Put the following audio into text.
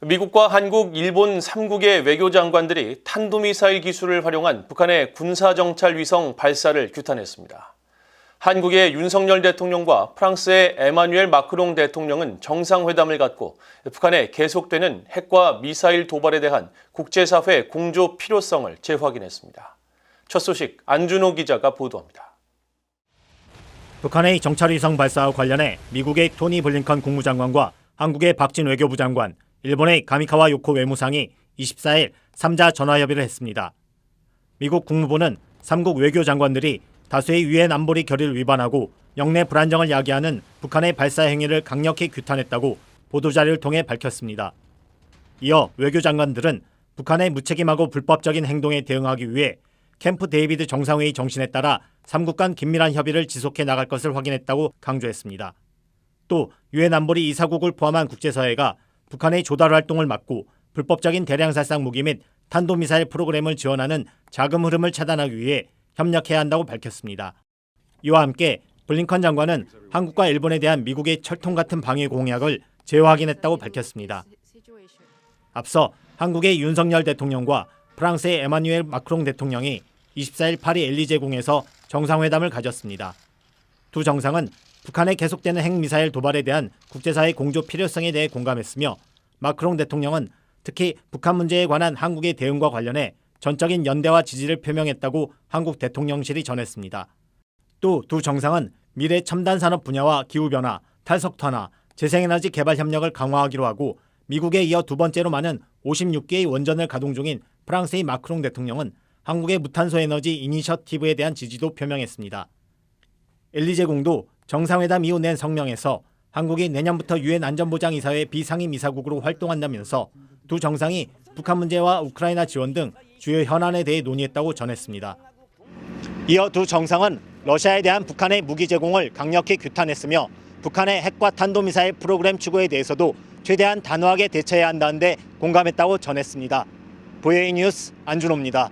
미국과 한국, 일본 3국의 외교장관들이 탄도미사일 기술을 활용한 북한의 군사정찰 위성 발사를 규탄했습니다. 한국의 윤석열 대통령과 프랑스의 에마뉴엘 마크롱 대통령은 정상회담을 갖고 북한의 계속되는 핵과 미사일 도발에 대한 국제사회 공조 필요성을 재확인했습니다. 첫 소식 안준호 기자가 보도합니다. 북한의 정찰위성 발사와 관련해 미국의 토니 블링컨 국무장관과 한국의 박진 외교부 장관, 일본의 가미카와 요코 외무상이 24일 3자 전화협의를 했습니다. 미국 국무부는 3국 외교장관들이 다수의 유엔 안보리 결의를 위반하고 영내 불안정을 야기하는 북한의 발사 행위를 강력히 규탄했다고 보도자료를 통해 밝혔습니다. 이어 외교장관들은 북한의 무책임하고 불법적인 행동에 대응하기 위해 캠프 데이비드 정상회의 정신에 따라 3국 간 긴밀한 협의를 지속해 나갈 것을 확인했다고 강조했습니다. 또 유엔 안보리 이사국을 포함한 국제사회가 북한의 조달 활동을 막고 불법적인 대량 살상 무기 및 탄도미사일 프로그램을 지원하는 자금 흐름을 차단하기 위해 협력해야 한다고 밝혔습니다. 이와 함께 블링컨 장관은 한국과 일본에 대한 미국의 철통 같은 방위 공약을 재확인했다고 밝혔습니다. 앞서 한국의 윤석열 대통령과 프랑스의 에마뉴엘 마크롱 대통령이 24일 파리 엘리제궁에서 정상회담을 가졌습니다. 두 정상은 북한의 계속되는 핵미사일 도발에 대한 국제사회 공조 필요성에 대해 공감했으며 마크롱 대통령은 특히 북한 문제에 관한 한국의 대응과 관련해 전적인 연대와 지지를 표명했다고 한국 대통령실이 전했습니다. 또 두 정상은 미래 첨단 산업 분야와 기후변화, 탈석탄화, 재생에너지 개발 협력을 강화하기로 하고 미국에 이어 두 번째로 많은 56개의 원전을 가동 중인 프랑스의 마크롱 대통령은 한국의 무탄소 에너지 이니셔티브에 대한 지지도 표명했습니다. 엘리제궁도 정상회담 이후 낸 성명에서 한국이 내년부터 유엔 안전보장이사회 비상임 이사국으로 활동한다면서 두 정상이 북한 문제와 우크라이나 지원 등 주요 현안에 대해 논의했다고 전했습니다. 이어 두 정상은 러시아에 대한 북한의 무기 제공을 강력히 규탄했으며 북한의 핵과 탄도미사일 프로그램 추구에 대해서도 최대한 단호하게 대처해야 한다는 데 공감했다고 전했습니다. 보헤이 뉴스 안준호입니다.